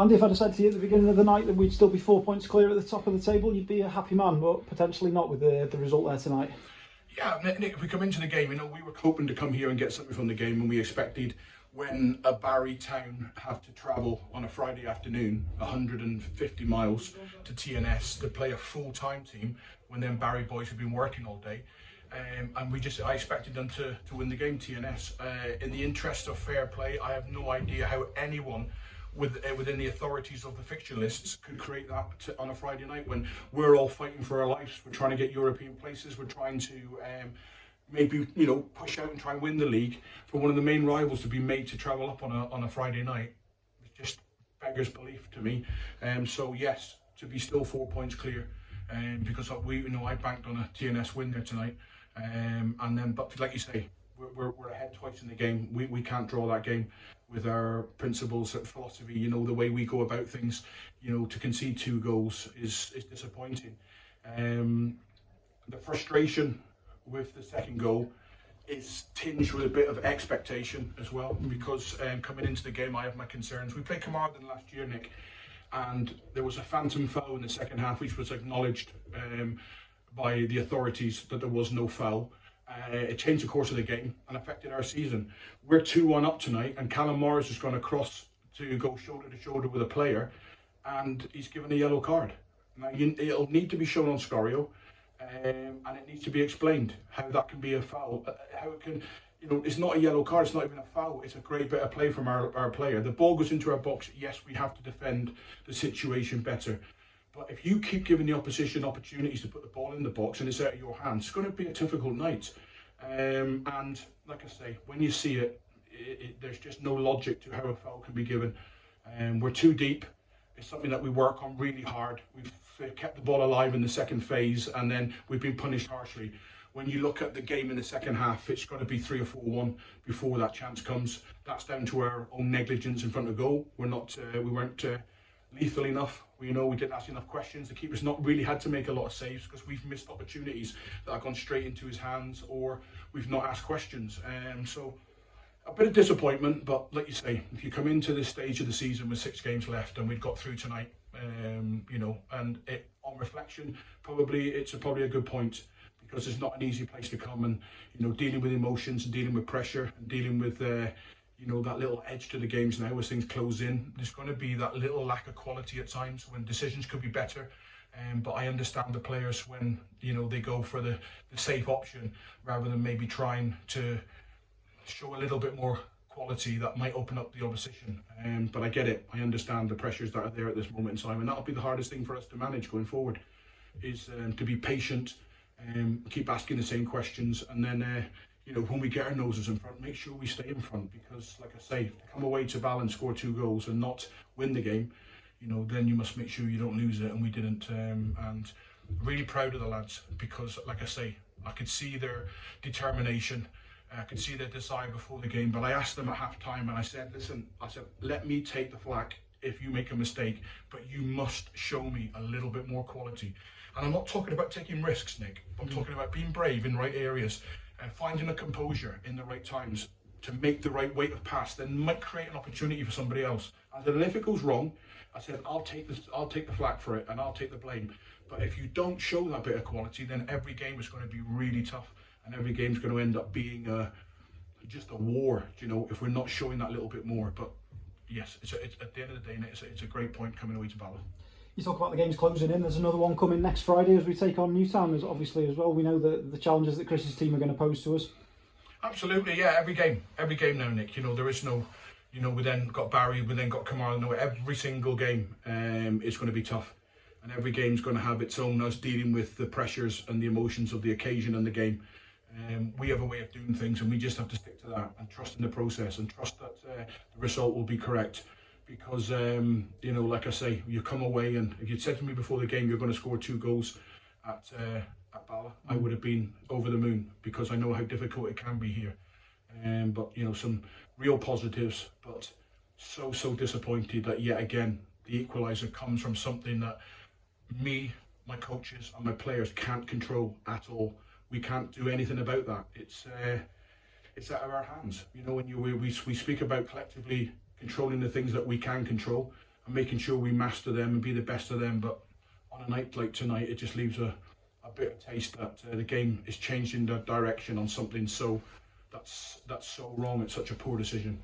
Andy, if I'd have said to you at the beginning of the night that we'd still be 4 points clear at the top of the table, you'd be a happy man, but potentially not with the result there tonight. Yeah, Nick, if we come into the game, we were hoping to come here and get something from the game, and we expected when a Barry town have to travel on a Friday afternoon 150 miles to TNS to play a full-time team when them Barry boys have been working all day. And I expected them to win the game, TNS. In the interest of fair play, I have no idea how anyone within the authorities of the fixture lists could create that on a Friday night when we're all fighting for our lives. We're trying to get European places. We're trying to maybe push out and try and win the league. For one of the main rivals to be made to travel up on a Friday night, it just beggars belief to me. So yes, to be still 4 points clear, because I banked on a TNS win there tonight, but like you say, we're ahead twice in the game. We can't draw that game with our principles, philosophy, the way we go about things. To concede 2 goals is disappointing. The frustration with the second goal is tinged with a bit of expectation as well, because coming into the game I have my concerns. We played Connah last year, Nick, and there was a phantom foul in the second half which was acknowledged by the authorities that there was no foul. It changed the course of the game and affected our season. We're 2-1 up tonight, and Callum Morris has gone across to go shoulder to shoulder with a player, and he's given a yellow card. Now it'll need to be shown on Scorio, and it needs to be explained how that can be a foul. How it can, it's not a yellow card. It's not even a foul. It's a great bit of play from our player. The ball goes into our box. Yes, we have to defend the situation better. But if you keep giving the opposition opportunities to put the ball in the box and it's out of your hands, it's going to be a difficult night. And like I say, when you see it, there's just no logic to how a foul can be given. We're too deep. It's something that we work on really hard. We've kept the ball alive in the second phase, and then we've been punished harshly. When you look at the game in the second half, it's going to be 3 or 4-1 before that chance comes. That's down to our own negligence in front of goal. We weren't lethal enough. We didn't ask enough questions. The keeper's not really had to make a lot of saves because we've missed opportunities that have gone straight into his hands, or we've not asked questions. So a bit of disappointment, but like you say, if you come into this stage of the season with 6 games left and we'd got through tonight, and on reflection, it's probably a good point, because it's not an easy place to come, and dealing with emotions and dealing with pressure and dealing with that little edge to the games now as things close in. There's going to be that little lack of quality at times when decisions could be better. But I understand the players when they go for the safe option rather than maybe trying to show a little bit more quality that might open up the opposition. But I get it. I understand the pressures that are there at this moment in time, and that'll be the hardest thing for us to manage going forward, is to be patient, keep asking the same questions, and then when we get our noses in front, make sure we stay in front, because like I say, to come away to Bala and score 2 goals and not win the game, then you must make sure you don't lose it, and we didn't. And really proud of the lads, because like I say, I could see their determination, I could see their desire before the game. But I asked them at half time, and I said, listen, let me take the flak if you make a mistake, but you must show me a little bit more quality. And I'm not talking about taking risks, Nick. I'm talking about being brave in right areas, finding a composure in the right times to make the right weight of pass, then might create an opportunity for somebody else. I said, and if it goes wrong, I said, I'll take the flak for it, and I'll take the blame. But if you don't show that bit of quality, then every game is going to be really tough, and every game's going to end up being just a war, if we're not showing that little bit more. But yes, it's at the end of the day, it's a great point coming away to Bala. You talk about the games closing in. There's another one coming next Friday as we take on Newtown, obviously, as well. We know the challenges that Chris's team are going to pose to us. Absolutely, yeah. Every game now, Nick. There is no. We then got Barry. We then got Connah. Every single game is going to be tough, and every game's going to have its own us dealing with the pressures and the emotions of the occasion and the game. We have a way of doing things, and we just have to stick to that and trust in the process and trust that the result will be correct. Because, like I say, you come away, and if you'd said to me before the game you're going to score 2 goals at Bala, I would have been over the moon, because I know how difficult it can be here. But, some real positives, but so disappointed that yet again the equaliser comes from something that me, my coaches and my players can't control at all. We can't do anything about that. It's out of our hands. When we speak about collectively controlling the things that we can control, and making sure we master them and be the best of them. But on a night like tonight, it just leaves a bitter taste that the game is changed in that direction on something that's so wrong. It's such a poor decision.